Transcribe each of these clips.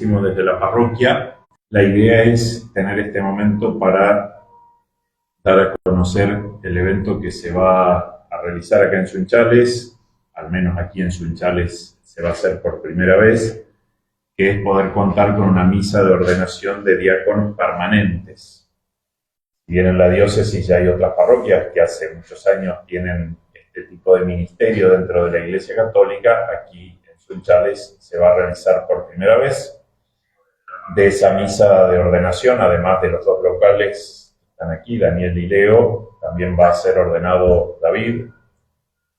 hicimos desde la parroquia. La idea es tener este momento para dar a conocer el evento que se va a realizar acá en Sunchales, al menos aquí en Sunchales se va a hacer por primera vez, que es poder contar con una misa de ordenación de diáconos permanentes. Si bien en la diócesis ya hay otras parroquias que hace muchos años tienen este tipo de ministerio dentro de la Iglesia Católica, aquí en Sunchales se va a realizar por primera vez. De esa misa de ordenación, además de los dos locales que están aquí, Daniel y Leo, también va a ser ordenado David.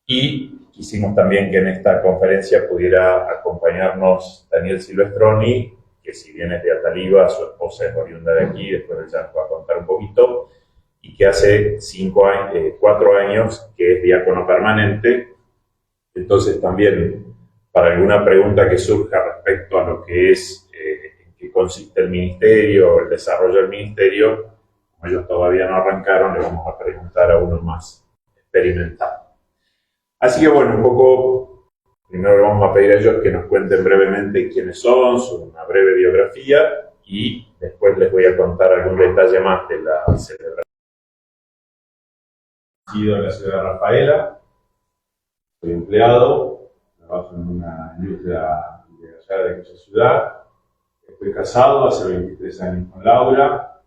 Y quisimos también que en esta conferencia pudiera acompañarnos Daniel Silvestroni, que si bien es de Ataliva, su esposa es oriunda de aquí, después ella nos va a contar un poquito, y que hace 4 años que es diácono permanente. Entonces también, para alguna pregunta que surja respecto a lo que es en qué consiste el ministerio, el desarrollo del ministerio, como ellos todavía no arrancaron, le vamos a preguntar a uno más experimentado. Así que bueno, un poco, primero le vamos a pedir a ellos que nos cuenten brevemente quiénes son, una breve biografía, y después les voy a contar algún detalle más de la celebración. Nacido en la ciudad de Rafaela, soy empleado, trabajo en una industria de allá de aquella ciudad, estoy casado hace 23 años con Laura,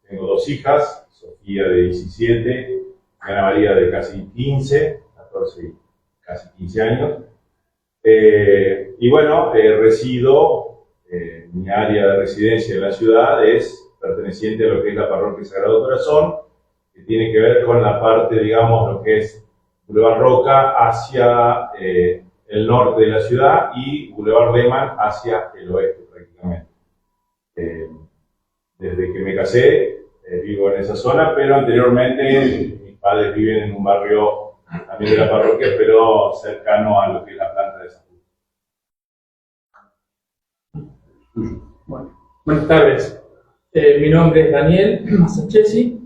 tengo 2 hijas, Sofía de 17, Ana María de casi 15, 14 y casi 15 años. Y bueno, resido, mi área de residencia en la ciudad es perteneciente a lo que es la Parroquia Sagrado Corazón, que tiene que ver con la parte, digamos, lo que es Boulevard Roca hacia el norte de la ciudad y Boulevard Lehmann hacia el oeste prácticamente. Desde que me casé vivo en esa zona, pero anteriormente mis padres viven en un barrio también de la parroquia, pero cercano a lo que es la planta de San Justo. Bueno, buenas tardes. Mi nombre es Daniel Masachesi.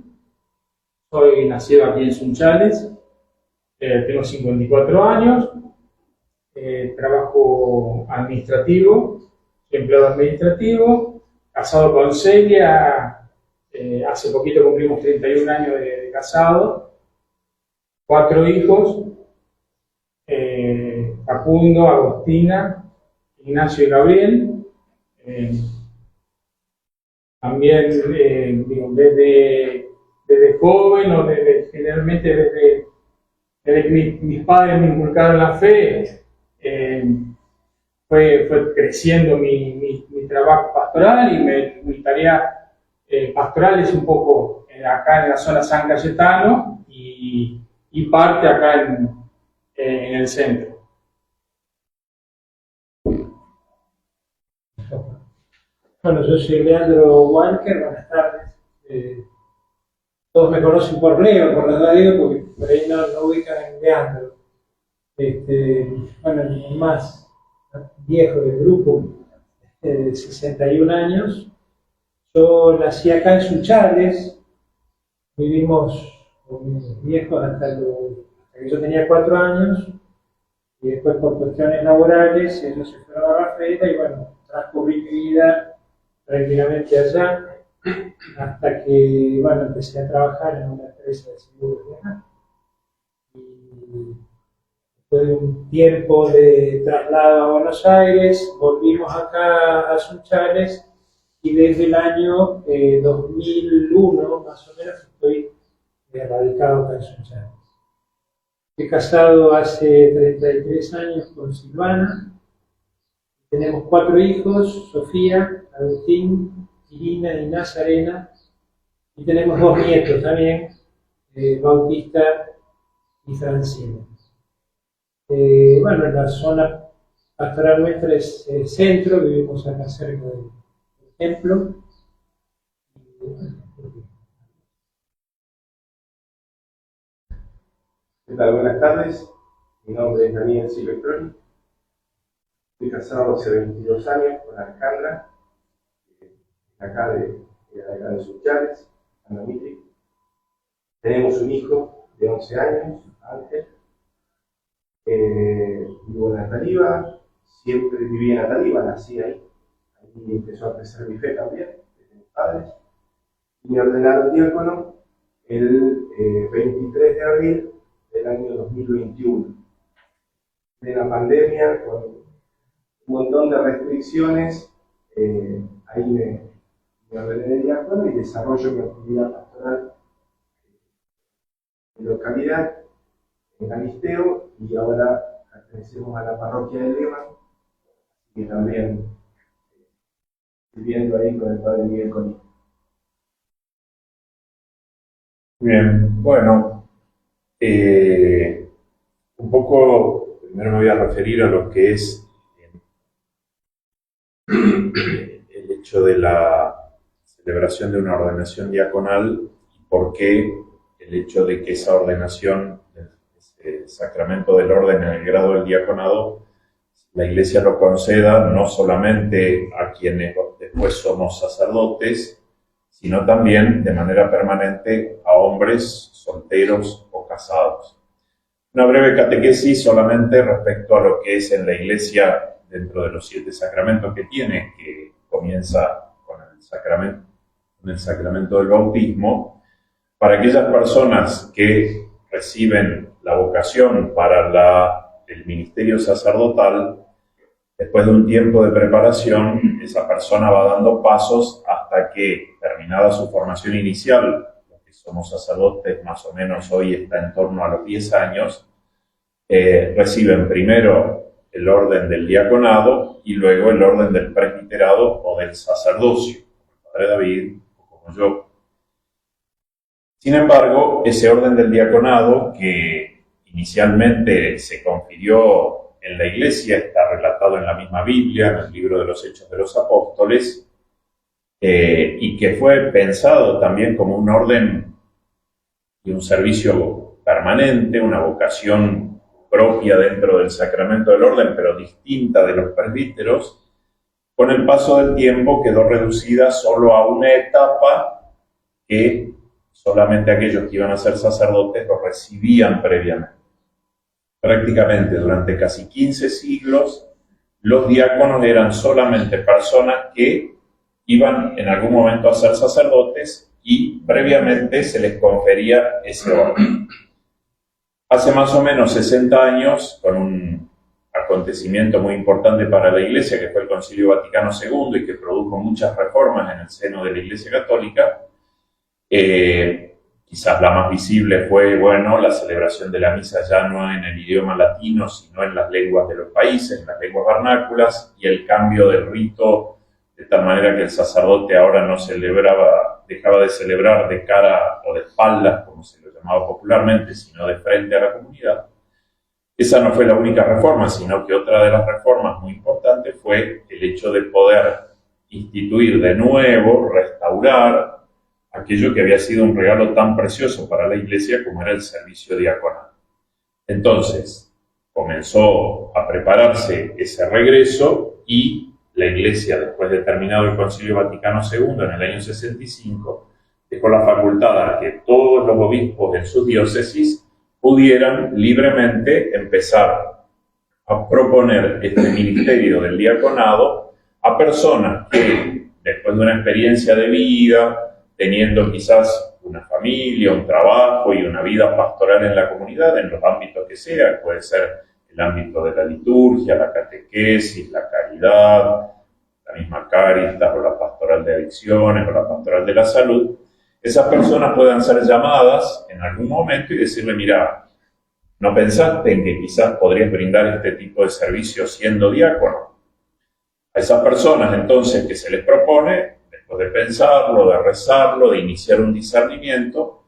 Soy nacido aquí en Sunchales. Tengo 54 años. Trabajo administrativo, soy empleado administrativo. Casado con Celia. Hace poquito cumplimos 31 años de casado. 4 hijos. Facundo, Agostina, Ignacio y Gabriel. También digo, desde joven o generalmente desde que mis padres me inculcaron la fe, fue creciendo mi trabajo pastoral y mi tarea pastoral es un poco acá en la zona San Cayetano y parte acá en el centro. Bueno, yo soy Leandro Walker, buenas tardes. Todos me conocen por Leo, por la radio, porque por ahí no ubican en Leandro. Bueno, el más viejo del grupo, de 61 años. Yo nací acá en Sunchales, vivimos con mis viejos hasta que yo tenía 4 años, y después por cuestiones laborales ellos se fueron a Rafaela y bueno, transcurrí mi vida prácticamente allá, hasta que, bueno, empecé a trabajar en una empresa de seguros de acá. Y después de un tiempo de traslado a Buenos Aires, volvimos acá a Sunchales y desde el año 2001, más o menos, estoy radicado acá en Sunchales. Estoy casado hace 33 años con Silvana. Tenemos 4 hijos, Sofía, Agustín, Irina y Nazarena, y tenemos 2 nietos también, Bautista y Francina. Bueno, la zona pastoral nuestra es el centro, vivimos acá cerca del templo. ¿Qué tal? Buenas tardes, mi nombre es Daniel Silvestroni. Estoy casado hace 22 años con Alejandra, acá de Sunchales, Ana Mitri. Tenemos un hijo de 11 años, Ángel. Vivo en Ataliva, siempre viví en Ataliva, nací ahí. ahí empezó a crecer mi fe también, desde mis padres, y me ordenaron diácono el 23 de abril del año 2021. En la pandemia, con un montón de restricciones, ahí me ordené de diácono y desarrollo mi actividad pastoral en localidad, en Galisteo, y ahora pertenecemos a la parroquia de Lema, y también viviendo ahí con el padre Miguel Conito. Bien, bueno, un poco, primero me voy a referir a lo que es el hecho de la celebración de una ordenación diaconal y por qué el hecho de que esa ordenación, ese sacramento del orden en el grado del diaconado, la Iglesia lo conceda no solamente a quienes después somos sacerdotes, sino también de manera permanente a hombres solteros o casados. Una breve catequesis solamente respecto a lo que es en la Iglesia dentro de los 7 sacramentos que tiene, que comienza con el sacramento del bautismo, para aquellas personas que reciben la vocación para el ministerio sacerdotal. Después de un tiempo de preparación, esa persona va dando pasos hasta que, terminada su formación inicial, los que somos sacerdotes más o menos hoy está en torno a los 10 años, reciben primero el orden del diaconado y luego el orden del presbiterado o del sacerdocio, como el padre David o como yo. Sin embargo, ese orden del diaconado, que inicialmente se confirió en la Iglesia, está relatado en la misma Biblia, en el libro de los Hechos de los Apóstoles, y que fue pensado también como un orden y un servicio permanente, una vocación propia dentro del sacramento del orden, pero distinta de los presbíteros. Con el paso del tiempo quedó reducida solo a una etapa que solamente aquellos que iban a ser sacerdotes lo recibían previamente. Prácticamente durante casi 15 siglos, los diáconos eran solamente personas que iban en algún momento a ser sacerdotes y previamente se les confería ese orden. Hace más o menos 60 años, con un acontecimiento muy importante para la Iglesia, que fue el Concilio Vaticano II y que produjo muchas reformas en el seno de la Iglesia Católica, quizás la más visible fue, la celebración de la misa ya no en el idioma latino, sino en las lenguas de los países, en las lenguas vernáculas, y el cambio del rito de tal manera que el sacerdote ahora dejaba de celebrar de cara o de espaldas, como se lo llamaba popularmente, sino de frente a la comunidad. Esa no fue la única reforma, sino que otra de las reformas muy importantes fue el hecho de poder instituir de nuevo, restaurar aquello que había sido un regalo tan precioso para la Iglesia como era el servicio diaconal. Entonces, comenzó a prepararse ese regreso y la Iglesia, después de terminado el Concilio Vaticano II en el año 65, dejó la facultad a que todos los obispos en sus diócesis pudieran libremente empezar a proponer este ministerio del diaconado a personas que, después de una experiencia de vida, teniendo quizás una familia, un trabajo y una vida pastoral en la comunidad, en los ámbitos que sea, puede ser el ámbito de la liturgia, la catequesis, la caridad, la misma Cáritas o la pastoral de adicciones o la pastoral de la salud, esas personas puedan ser llamadas en algún momento y decirle, mira, ¿no pensaste en que quizás podrías brindar este tipo de servicio siendo diácono? A esas personas entonces que se les propone, después de pensarlo, de rezarlo, de iniciar un discernimiento,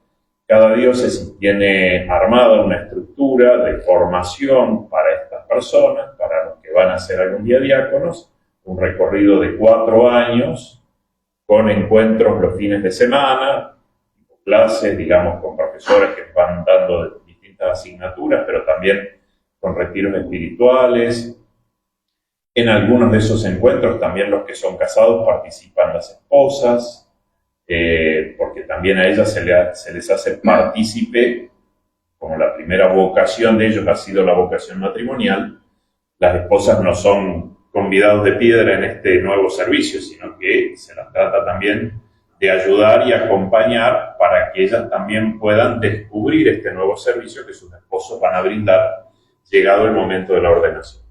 cada diócesis tiene armada una estructura de formación para estas personas, para los que van a ser algún día diáconos, un recorrido de 4 años, con encuentros los fines de semana, clases, digamos, con profesores que van dando distintas asignaturas, pero también con retiros espirituales. En algunos de esos encuentros también los que son casados participan las esposas, porque también a ellas se les hace partícipe, como la primera vocación de ellos ha sido la vocación matrimonial. Las esposas no son convidados de piedra en este nuevo servicio, sino que se las trata también de ayudar y acompañar para que ellas también puedan descubrir este nuevo servicio que sus esposos van a brindar llegado el momento de la ordenación.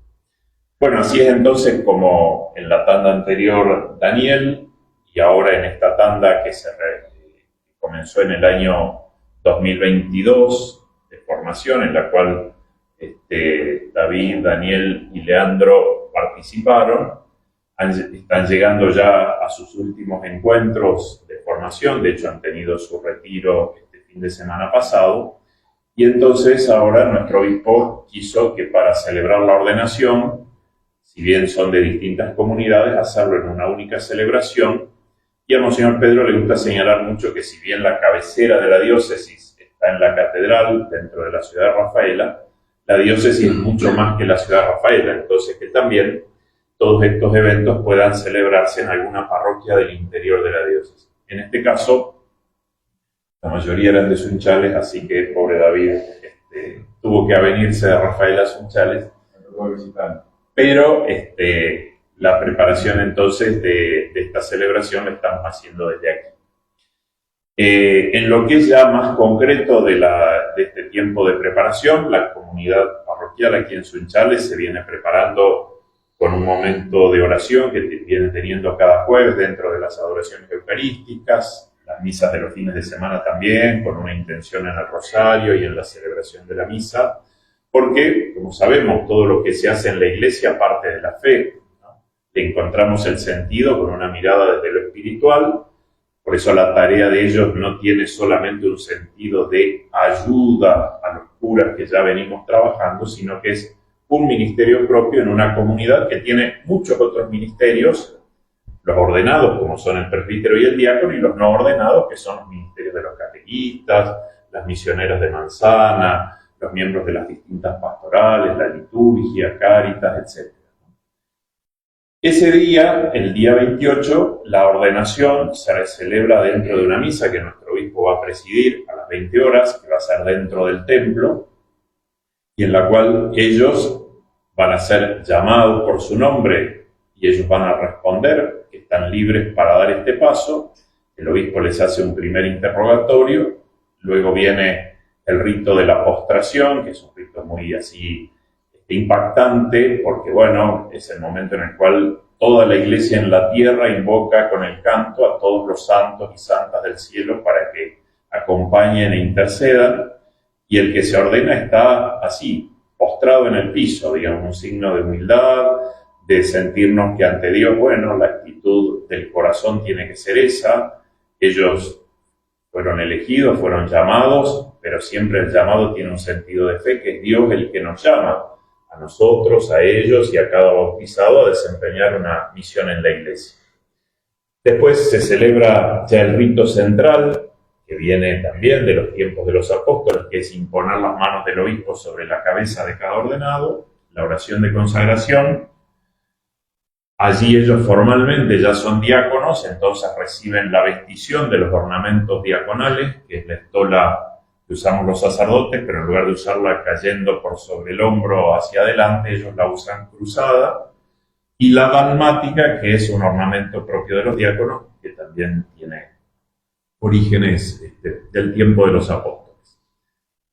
Bueno, así es entonces como en la tanda anterior Daniel, y ahora en esta tanda que comenzó en el año 2022 de formación, en la cual David, Daniel y Leandro participaron, están llegando ya a sus últimos encuentros de formación. De hecho han tenido su retiro este fin de semana pasado, y entonces ahora nuestro obispo quiso que para celebrar la ordenación, si bien son de distintas comunidades, hacerlo en una única celebración. Y a Monseñor Pedro le gusta señalar mucho que si bien la cabecera de la diócesis está en la catedral dentro de la ciudad de Rafaela, la diócesis es mucho más que la ciudad de Rafaela, entonces que también todos estos eventos puedan celebrarse en alguna parroquia del interior de la diócesis. En este caso, la mayoría eran de Sunchales, así que pobre David tuvo que avenirse de Rafaela a Sunchales. Pero la preparación entonces de esta celebración la estamos haciendo desde aquí. En lo que es ya más concreto de este tiempo de preparación, la comunidad parroquial aquí en Sunchales se viene preparando con un momento de oración que viene teniendo cada jueves dentro de las adoraciones eucarísticas, las misas de los fines de semana también, con una intención en el rosario y en la celebración de la misa, porque, como sabemos, todo lo que se hace en la iglesia parte de la fe, ¿no? Le encontramos el sentido con una mirada desde lo espiritual. Por eso la tarea de ellos no tiene solamente un sentido de ayuda a los curas que ya venimos trabajando, sino que es un ministerio propio en una comunidad que tiene muchos otros ministerios, los ordenados como son el presbítero y el diácono, y los no ordenados que son los ministerios de los catequistas, las misioneras de Manzana, los miembros de las distintas pastorales, la liturgia, Cáritas, etc. Ese día, el día 28, la ordenación se celebra dentro de una misa que nuestro obispo va a presidir a las 20 horas, que va a ser dentro del templo, y en la cual ellos van a ser llamados por su nombre y ellos van a responder que están libres para dar este paso. El obispo les hace un primer interrogatorio, luego viene el rito de la postración, que es un rito muy así impactante, porque bueno, es el momento en el cual toda la iglesia en la tierra invoca con el canto a todos los santos y santas del cielo para que acompañen e intercedan, y el que se ordena está así, postrado en el piso, digamos, un signo de humildad, de sentirnos que ante Dios, bueno, la actitud del corazón tiene que ser esa. Ellos fueron elegidos, fueron llamados, pero siempre el llamado tiene un sentido de fe, que es Dios el que nos llama a nosotros, a ellos y a cada bautizado a desempeñar una misión en la iglesia. Después se celebra ya el rito central, que viene también de los tiempos de los apóstoles, que es imponer las manos del obispo sobre la cabeza de cada ordenado, la oración de consagración. Allí ellos formalmente ya son diáconos, entonces reciben la vestición de los ornamentos diaconales, que es la estola que usamos los sacerdotes, pero en lugar de usarla cayendo por sobre el hombro hacia adelante, ellos la usan cruzada, y la dalmática, que es un ornamento propio de los diáconos, que también tiene orígenes del tiempo de los apóstoles.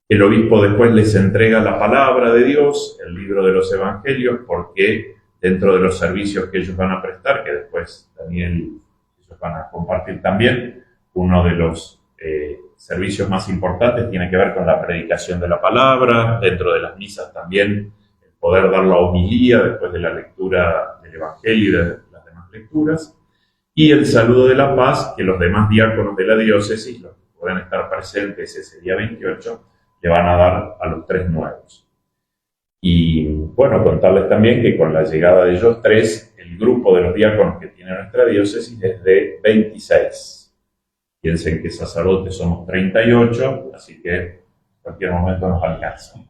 El obispo después les entrega la palabra de Dios, el libro de los evangelios, porque dentro de los servicios que ellos van a prestar, que después Daniel ellos van a compartir también, uno de los servicios más importantes tiene que ver con la predicación de la palabra, dentro de las misas también el poder dar la homilía después de la lectura del evangelio y de las demás lecturas, y el saludo de la paz que los demás diáconos de la diócesis, los que puedan estar presentes ese día 28, le van a dar a los 3 nuevos. Y bueno, contarles también que con la llegada de ellos 3, el grupo de los diáconos que tiene nuestra diócesis es de 26. Piensen que sacerdotes somos 38, así que en cualquier momento nos alcanza.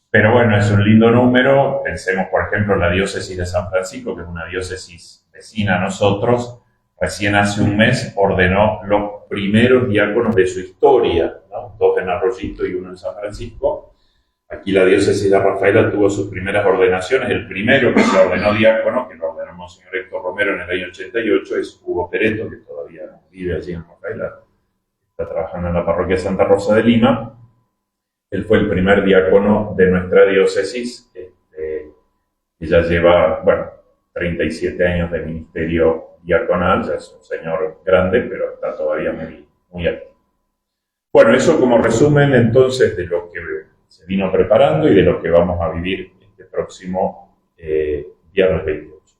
Pero bueno, es un lindo número. Pensemos, por ejemplo, en la diócesis de San Francisco, que es una diócesis vecina a nosotros. Recién hace un mes ordenó los primeros diáconos de su historia, ¿no? 2 en Arroyito y 1 en San Francisco. Aquí la diócesis de Rafaela tuvo sus primeras ordenaciones. El primero que se ordenó diácono, que lo ordenó Monseñor Héctor Romero en el año 88, es Hugo Pereto, que todavía vive allí en Rafaela, está trabajando en la parroquia Santa Rosa de Lima. Él fue el primer diácono de nuestra diócesis, que ya lleva, 37 años de ministerio diaconal, ya es un señor grande, pero está todavía muy, muy activo. Bueno, eso como resumen entonces de lo que se vino preparando y de lo que vamos a vivir este próximo viernes 28.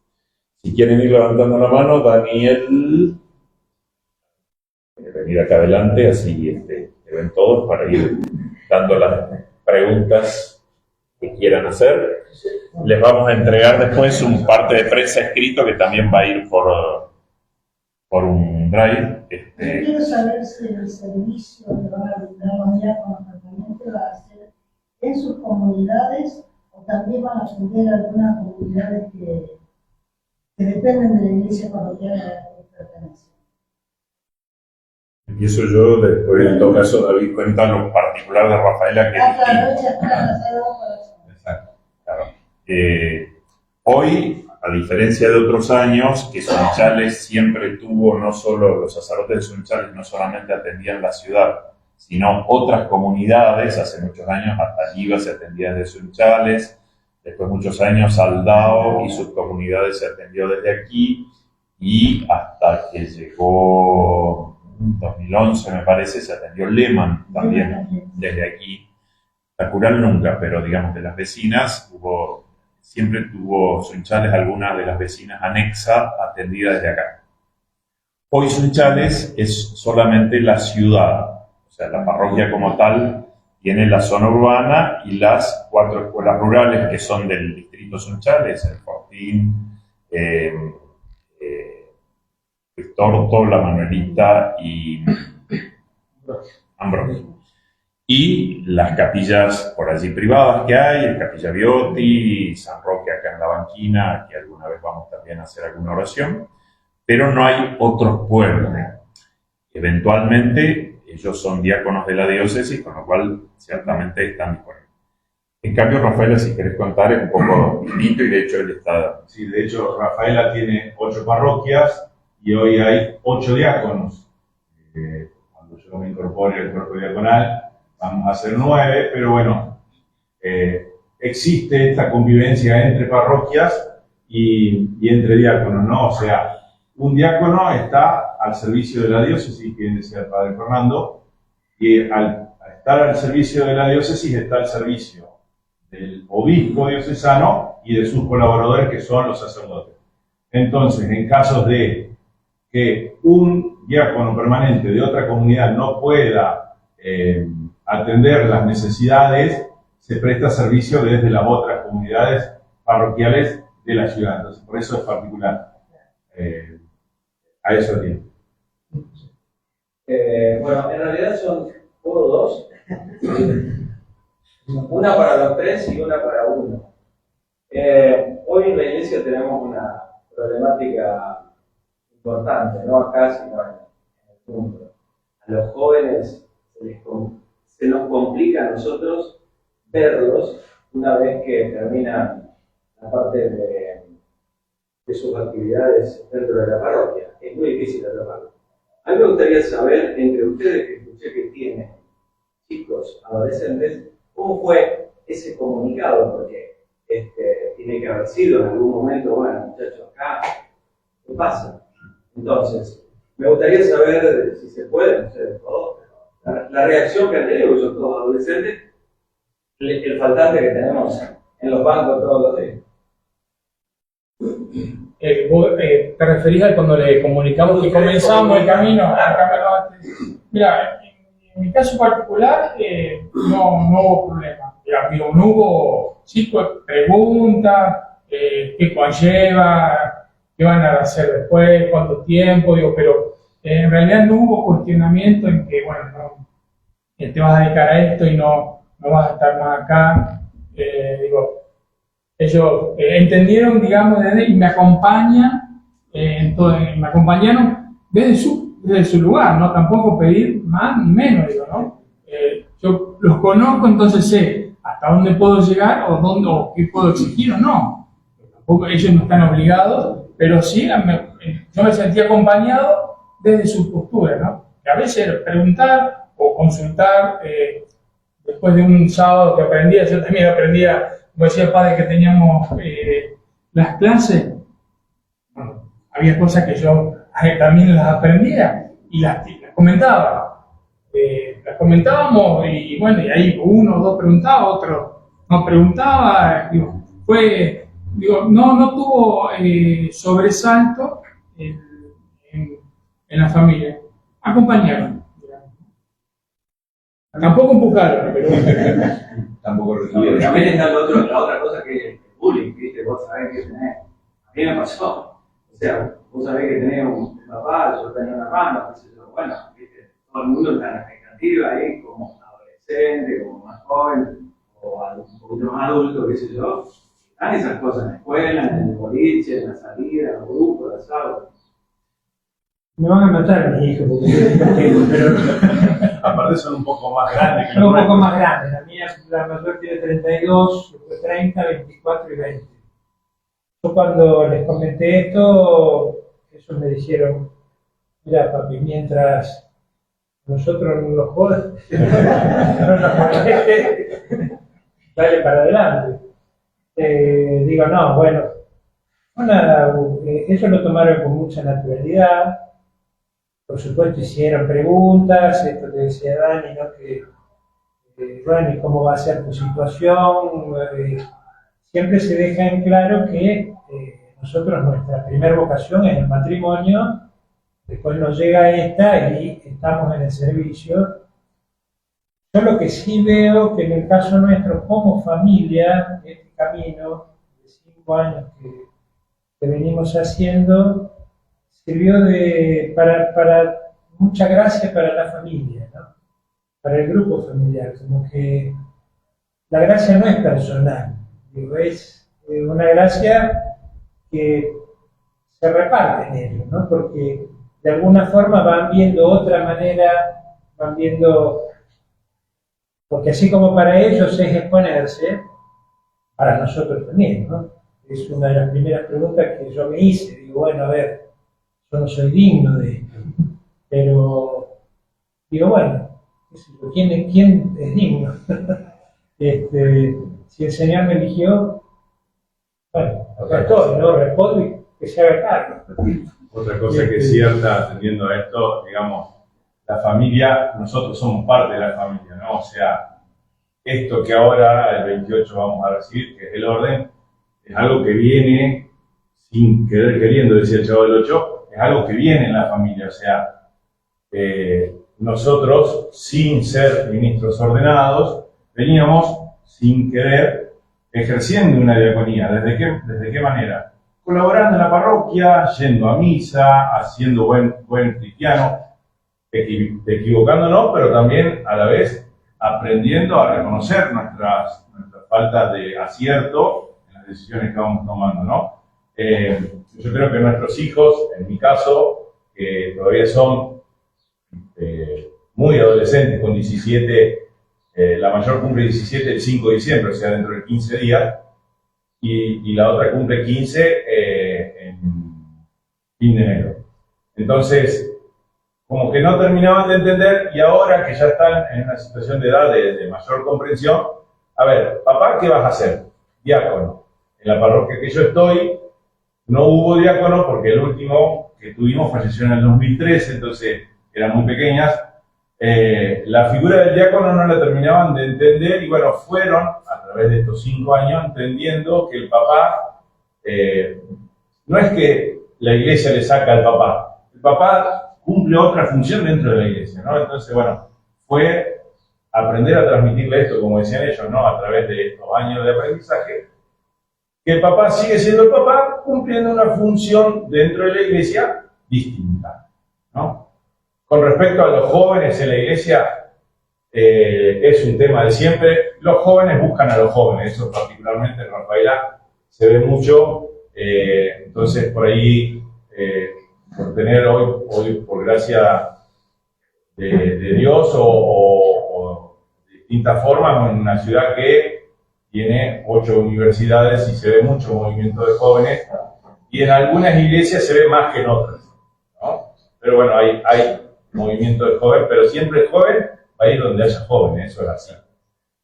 Si quieren ir levantando la mano, Daniel, venir acá adelante, así que ven todos para ir dando las preguntas que quieran hacer. Les vamos a entregar después un parte de prensa escrito que también va a ir por un drive. Yo quiero saber si el servicio que van a brindar los diáconos permanentes va a ser en sus comunidades o también van a atender a algunas comunidades que dependen de la iglesia parroquial a la que pertenecen. Empiezo yo, después en todo caso David cuenta lo particular de Rafaela, que es Claro, distinto. ya está, Exacto, claro. Hoy, a diferencia de otros años, que Sunchales siempre tuvo, no solo los sacerdotes de Sunchales, no solamente atendían la ciudad, sino otras comunidades. Hace muchos años hasta Lliva se atendía desde Sunchales, después muchos años Aldao y sus comunidades se atendió desde aquí, y hasta que llegó 2011, me parece, se atendió Lehmann también desde aquí. Tacural nunca, pero digamos de las vecinas, siempre tuvo Sunchales alguna de las vecinas anexa atendida desde acá. Hoy Sunchales es solamente la ciudad, o sea, la parroquia como tal tiene la zona urbana y las 4 escuelas rurales que son del distrito Sunchales, el Fortín, Torto, La Manuelita y Ambrosio. Y las capillas por allí privadas que hay, el Capilla Biotti, San Roque acá en la Banquina, que alguna vez vamos también a hacer alguna oración, pero no hay otros pueblos. Eventualmente ellos son diáconos de la diócesis, con lo cual ciertamente están disponibles. En cambio, Rafaela, si querés contar, es un poco distinto y de hecho él está... Sí, de hecho, Rafaela tiene 8 parroquias y hoy hay 8 diáconos. Cuando yo me incorpore al cuerpo diaconal, vamos a ser 9, pero bueno, existe esta convivencia entre parroquias y entre diáconos, ¿no? O sea, un diácono está al servicio de la diócesis, que decía el padre Fernando, y al estar al servicio de la diócesis está al servicio del obispo diocesano y de sus colaboradores, que son los sacerdotes. Entonces, en casos de que un diácono permanente de otra comunidad no pueda atender las necesidades, se presta servicio desde las otras comunidades parroquiales de la ciudad. Entonces, por eso es particular. A eso tiene. Bueno, en realidad son todos dos. Una para los 3 y una para uno. Hoy en la iglesia tenemos una problemática importante, no acá, sino en el mundo. A los jóvenes se nos complica a nosotros verlos una vez que terminan la parte de sus actividades dentro de la parroquia. Es muy difícil atraparlo. A mí me gustaría saber, entre ustedes que escuché que tienen chicos, adolescentes, ¿cómo fue ese comunicado? Porque tiene que haber sido en algún momento, bueno, muchachos, acá, ¿qué pasa? Entonces, me gustaría saber si se puede, ustedes todos, la reacción que han tenido, porque son todos adolescentes, el faltante que tenemos en los bancos todos los días. ¿Te referís a cuando le comunicamos que comenzamos el camino? Mira, en mi caso particular no hubo problema. Digo, no hubo preguntas, qué conlleva, qué van a hacer después, cuánto tiempo, pero en realidad no hubo cuestionamiento en que, bueno, no, te vas a dedicar a esto y no vas a estar más acá. Ellos entendieron, digamos, y me acompañan, me acompañaron desde su lugar, ¿no? Tampoco pedir más ni menos, ¿no? Yo los conozco, entonces sé hasta dónde puedo llegar o qué puedo exigir o no. Tampoco ellos no están obligados, pero sí yo me sentí acompañado desde su postura, ¿no? Que a veces era preguntar o consultar, después de un sábado que aprendía, yo también aprendía, como decía el padre, que teníamos las clases, bueno, había cosas que yo también las aprendía y las comentaba. Las comentábamos y bueno, y ahí uno o dos preguntaba, otro no preguntaba, no tuvo sobresalto en la familia. Acompañaron. Tampoco empujaron, pero Tampoco No, requiere. también está la otra cosa que es el bullying, ¿viste? Vos sabés que tenés. A mí me pasó. O sea, vos sabés que tenés un papá, yo tenía una hermana, qué sé yo. Bueno, ¿viste? Todo el mundo está en la expectativa ahí, como adolescente, como más joven, o un poquito más adulto, qué sé yo. Están esas cosas en la escuela, en el boliche, en la salida, en los grupos, en la sala. Me van a matar mis hijos porque yo tengo, pero Aparte son un poco más grandes que son un los poco nuestros. más grandes. La mía, la mayor tiene 32, después 30, 24 y 20. Yo cuando les comenté esto, ellos me dijeron, mira papi, mientras nosotros no nos jodan, no nos moleste, dale para adelante. Digo, no, bueno, nada, ellos lo tomaron con mucha naturalidad. Por supuesto hicieron preguntas, esto que decía Dani, ¿no? Bueno, ¿y cómo va a ser tu situación? Siempre se deja en claro que nosotros, nuestra primera vocación es el matrimonio, después nos llega esta y estamos en el servicio. Yo lo que sí veo que en el caso nuestro, como familia, este camino de 5 años que venimos haciendo, sirvió para mucha gracia para la familia, ¿no? Para el grupo familiar, como que la gracia no es personal, digo, es una gracia que se reparte en ellos, ¿no? Porque de alguna forma van viendo otra manera, van viendo, porque así como para ellos es exponerse, para nosotros también, ¿no? Es una de las primeras preguntas que yo me hice, digo, bueno, a ver, yo no soy digno de esto, pero digo, bueno, ¿quién es digno? Si el Señor me eligió, bueno, acá estoy, ¿no? Respondo y que se haga cargo. Otra cosa que es cierta, atendiendo a esto, digamos, la familia, nosotros somos parte de la familia, ¿no? O sea, esto que ahora, el 28, vamos a recibir, que es el orden, es algo que viene sin querer queriendo, decía el Chavo del 8, es algo que viene en la familia, o sea, nosotros, sin ser ministros ordenados, veníamos sin querer ejerciendo una diaconía. ¿Desde qué manera? Colaborando en la parroquia, yendo a misa, haciendo buen cristiano, equivocándonos, pero también a la vez aprendiendo a reconocer nuestras faltas de acierto en las decisiones que vamos tomando, ¿no? Yo creo que nuestros hijos, en mi caso, que todavía son muy adolescentes, con 17, la mayor cumple 17 el 5 de diciembre, o sea, dentro de 15 días, y la otra cumple 15 en fin de enero. Entonces, como que no terminaban de entender, y ahora que ya están en una situación de edad de mayor comprensión, a ver, papá, ¿qué vas a hacer? Diácono. En la parroquia que yo estoy, no hubo diácono porque el último que tuvimos falleció en el 2013, entonces eran muy pequeñas. La figura del diácono no la terminaban de entender y bueno, fueron a través de estos 5 años entendiendo que el papá, no es que la iglesia le saca al papá, el papá cumple otra función dentro de la iglesia, ¿no? Entonces, bueno, fue aprender a transmitirle esto, como decían ellos, ¿no? A través de estos años de aprendizaje, que el papá sigue siendo el papá, cumpliendo una función dentro de la iglesia distinta, ¿no? Con respecto a los jóvenes en la iglesia, es un tema de siempre. Los jóvenes buscan a los jóvenes, eso particularmente en Rafaela se ve mucho. Entonces, por ahí, por tener hoy por gracia de Dios o de distintas formas, en una ciudad que tiene 8 universidades y se ve mucho movimiento de jóvenes, y en algunas iglesias se ve más que en otras, ¿no? Pero bueno, hay movimiento de joven, pero siempre el joven va a ir donde haya jóvenes, eso es así.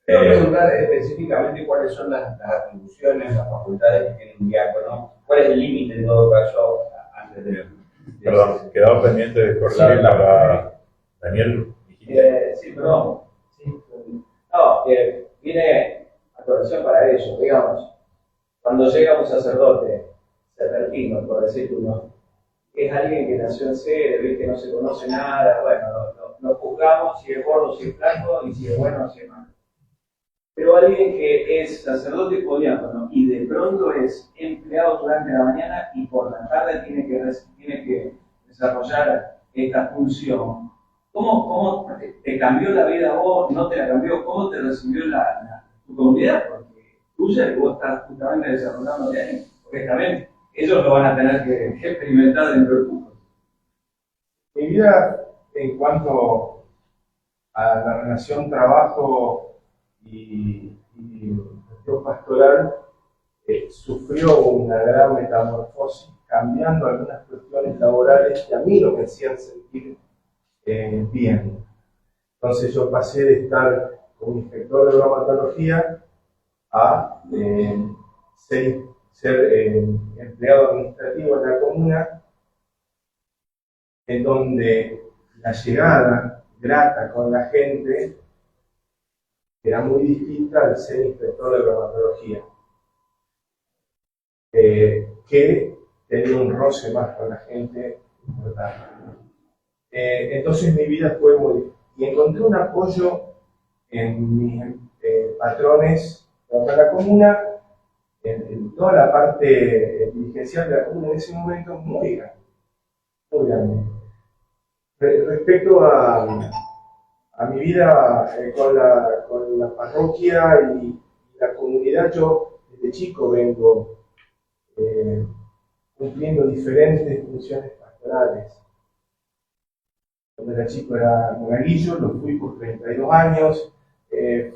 Quiero preguntar específicamente cuáles son las atribuciones, las facultades que tiene un diácono, cuál es el límite en todo caso antes de Perdón, quedaba pendiente de cortar para Daniel. sí, perdón. Sí. No, viene a colación para eso, digamos, cuando llega un sacerdote, sefertino, por decir uno, es alguien que nació en sede, ¿ves? Que no se conoce nada, bueno, lo juzgamos si es gordo, si es flaco, y si es bueno, si es malo. Pero alguien que es sacerdote o diácono y de pronto es empleado durante la mañana y por la tarde tiene que desarrollar esta función. ¿Cómo te cambió la vida a vos? ¿No te la cambió? ¿Cómo te recibió tu comunidad? Porque tuya, que vos estás justamente desarrollando de ahí. Porque también ellos lo van a tener que experimentar dentro del fútbol. Mi vida en cuanto a la relación trabajo y gestión pastoral sufrió una gran metamorfosis, cambiando algunas cuestiones laborales que a mí no me hacían sentir bien. Entonces yo pasé de estar como inspector de bromatología a ser empleado administrativo en la comuna, en donde la llegada grata con la gente era muy distinta al ser inspector de bromatología, que tenía un roce más con la gente importante. Entonces mi vida fue muy... Y encontré un apoyo en mis patrones de la comuna, en toda la parte dirigencial de la comuna en ese momento, muy grande. Muy grande. Respecto a mi vida con la parroquia y la comunidad, yo desde chico vengo cumpliendo diferentes funciones pastorales. Cuando era chico era monaguillo, lo fui por 32 años,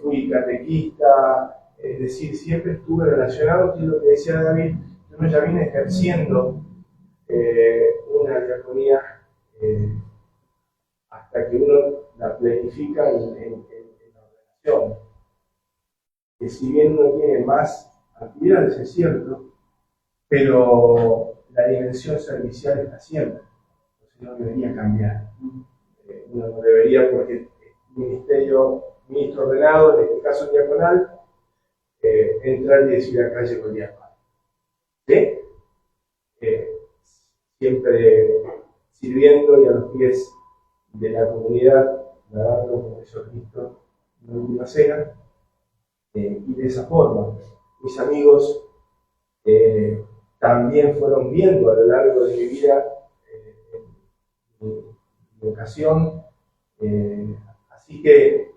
fui catequista, es decir, siempre estuve relacionado, que es lo que decía David, yo ya vine ejerciendo una diaconía hasta que uno la planifica en la ordenación. Que si bien uno tiene más actividades, es cierto, pero la dimensión servicial está siempre, entonces no debería cambiar. Uno no debería, porque ministro ordenado, en este caso diaconal, entrar y decir acá llegó el diácono. ¿Sí? Siempre sirviendo y a los pies de la comunidad, lavando con Jesucristo en la última cena, y de esa forma mis amigos también fueron viendo a lo largo de mi vida mi vocación, así que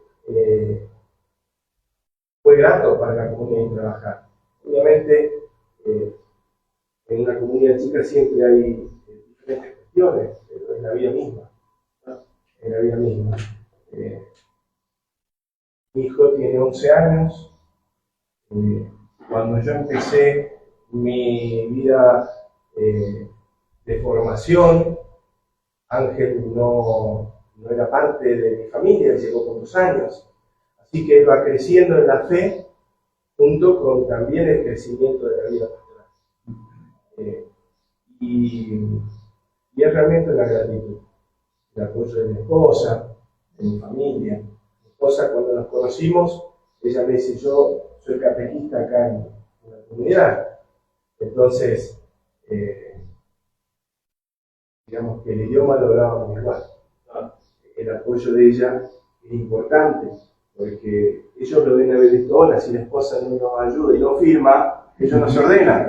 fue grato para la comunidad trabajar. Obviamente en una comunidad chica siempre hay diferentes cuestiones, pero es la vida misma. En la vida misma. Mi hijo tiene 11 años. Cuando yo empecé mi vida de formación, Ángel no era parte de mi familia, llegó con 2 años. Así que él va creciendo en la fe, junto con también el crecimiento de la vida pastoral. Y es realmente la gratitud. El apoyo de mi esposa, de mi familia. Mi esposa, cuando nos conocimos, ella me dice, yo soy catequista acá en la comunidad. Entonces, digamos que el idioma lo hablábamos igual, ¿no? El apoyo de ella es importante, porque ellos lo deben haber visto, hola, si la esposa no nos ayuda y no firma, ellos nos ordenan.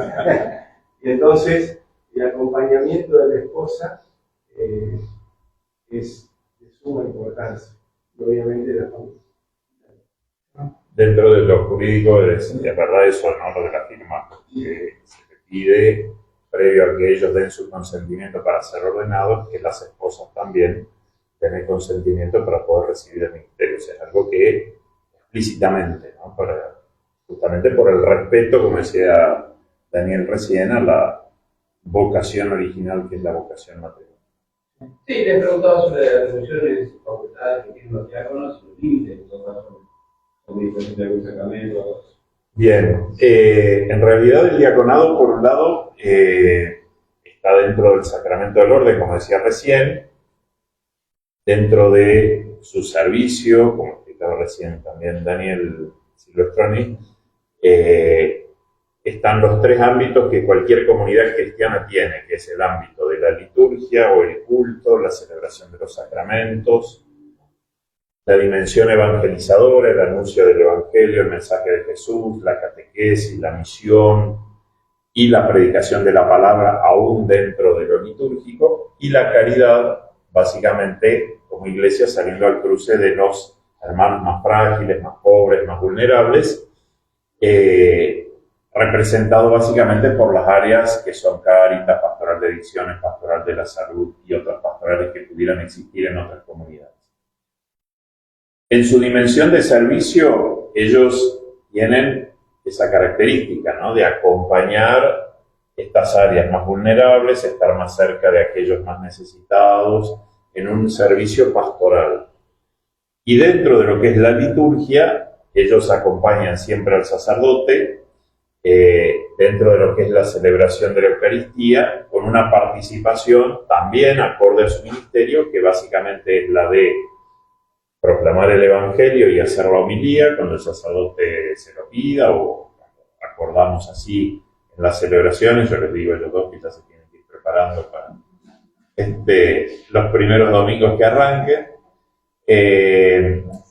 Y entonces, el acompañamiento de la esposa es de suma importancia, y obviamente de la familia. Dentro de lo jurídico es verdad eso, ¿no? Lo de la firma, que se le pide, previo a que ellos den su consentimiento para ser ordenados, que las esposas también den el consentimiento para poder recibir el ministerio. O sea, es algo que explícitamente, ¿no? justamente por el respeto, como decía Daniel recién, a la vocación original, que es la vocación matrimonial. Sí, les preguntaba sobre las funciones y facultades que tienen los diáconos y los límites, en todo caso, sobre diferentes de algún sacramento. Bien, en realidad el diaconado, por un lado, está dentro del sacramento del orden, como decía recién, dentro de su servicio, como explicaba recién también Daniel Silvestroni, están los tres ámbitos que cualquier comunidad cristiana tiene, que es el ámbito de la liturgia o el culto, la celebración de los sacramentos, la dimensión evangelizadora, el anuncio del Evangelio, el mensaje de Jesús, la catequesis, la misión y la predicación de la palabra aún dentro de lo litúrgico, y la caridad, básicamente como iglesia saliendo al cruce de los hermanos más frágiles, más pobres, más vulnerables, representado básicamente por las áreas que son Cáritas, Pastoral de Adicciones, Pastoral de la Salud y otras pastorales que pudieran existir en otras comunidades. En su dimensión de servicio, ellos tienen esa característica, ¿no?, de acompañar estas áreas más vulnerables, estar más cerca de aquellos más necesitados, en un servicio pastoral. Y dentro de lo que es la liturgia, ellos acompañan siempre al sacerdote, dentro de lo que es la celebración de la Eucaristía, con una participación también acorde a su ministerio, que básicamente es la de proclamar el Evangelio y hacer la homilía cuando el sacerdote se lo pida, o acordamos así en las celebraciones. Yo les digo a ellos dos que ya se tienen que ir preparando para los primeros domingos que arranquen.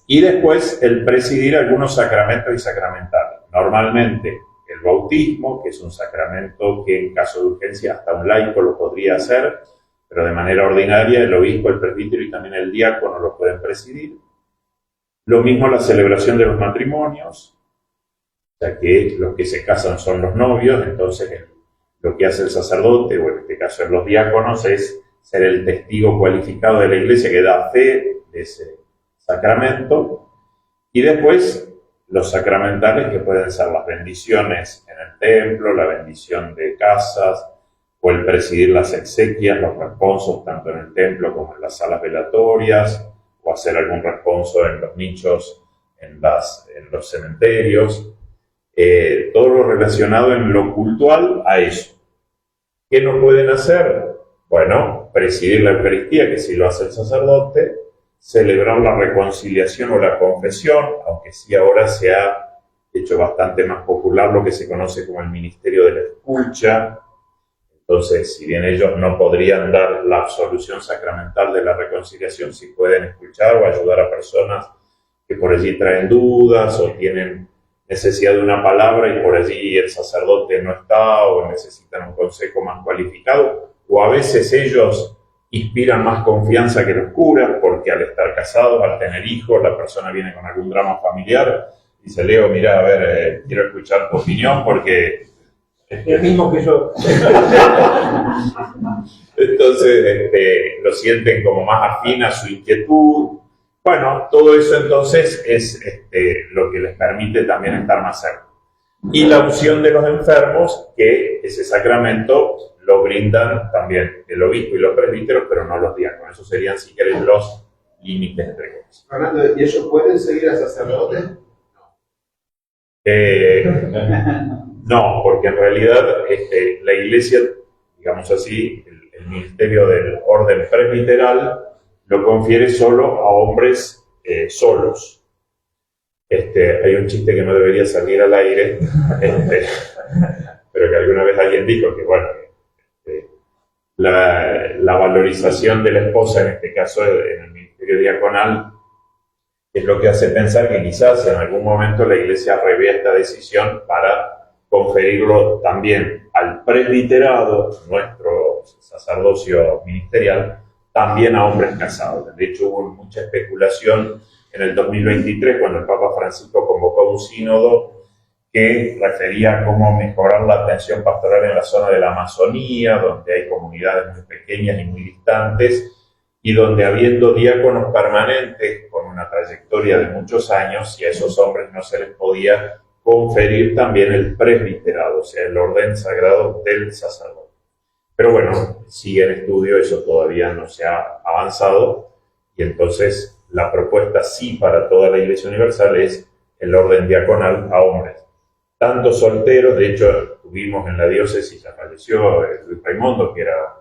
Y después el presidir algunos sacramentos y sacramentales. Normalmente el bautismo, que es un sacramento que en caso de urgencia hasta un laico lo podría hacer, pero de manera ordinaria el obispo, el presbítero y también el diácono lo pueden presidir. Lo mismo la celebración de los matrimonios, ya que los que se casan son los novios, entonces lo que hace el sacerdote, o en este caso los diáconos, es ser el testigo cualificado de la iglesia que da fe de ese sacramento. Y después los sacramentales, que pueden ser las bendiciones en el templo, la bendición de casas, o el presidir las exequias, los responsos tanto en el templo como en las salas velatorias, o hacer algún responso en los nichos, en los cementerios, todo lo relacionado en lo cultual a eso. ¿Qué no pueden hacer? Bueno, presidir la Eucaristía, que sí lo hace el sacerdote, celebrar la reconciliación o la confesión, aunque sí ahora se ha hecho bastante más popular lo que se conoce como el ministerio de la escucha. Entonces, si bien ellos no podrían dar la absolución sacramental de la reconciliación, sí pueden escuchar o ayudar a personas que por allí traen dudas o tienen necesidad de una palabra y por allí el sacerdote no está, o necesitan un consejo más cualificado, o a veces ellos inspiran más confianza que los curas, porque al estar casados, al tener hijos, la persona viene con algún drama familiar y dice: Leo, mira, a ver, quiero escuchar tu opinión porque... El mismo que yo. Entonces lo sienten como más afín a su inquietud. Bueno, todo eso entonces es lo que les permite también estar más cerca. Y la unción de los enfermos, que ese sacramento lo brindan también el obispo y los presbíteros, pero no los diáconos. Esos serían, si querés, los límites entre ellos. Fernando, ¿y ellos pueden seguir al sacerdote? No, porque en realidad la iglesia, digamos así, el ministerio del orden presbiteral lo confiere solo a hombres solos. Hay un chiste que no debería salir al aire, pero que alguna vez alguien dijo que, bueno, la valorización de la esposa, en este caso en el ministerio diaconal, es lo que hace pensar que quizás en algún momento la iglesia revea esta decisión para conferirlo también al presbiterado, nuestro sacerdocio ministerial, también a hombres casados. De hecho, hubo mucha especulación en el 2023 cuando el Papa Francisco convocó un sínodo que refería a cómo mejorar la atención pastoral en la zona de la Amazonía, donde hay comunidades muy pequeñas y muy distantes, y donde, habiendo diáconos permanentes con una trayectoria de muchos años, si a esos hombres no se les podía conferir también el presbiterado, o sea, el orden sagrado del sacerdote. Pero bueno, sigue en estudio, eso todavía no se ha avanzado, y entonces la propuesta sí para toda la Iglesia Universal es el orden diaconal a hombres, tanto solteros. De hecho tuvimos en la diócesis, ya falleció Luis Raimundo, que era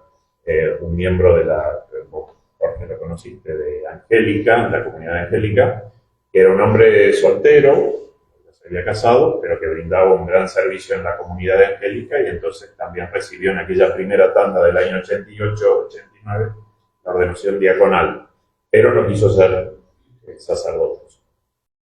un miembro de la, Jorge lo conociste, de Angélica, la comunidad Angélica, que era un hombre soltero, se había casado, pero que brindaba un gran servicio en la comunidad de Angélica, y entonces también recibió en aquella primera tanda del año 88-89 la ordenación diaconal, pero no quiso ser sacerdote.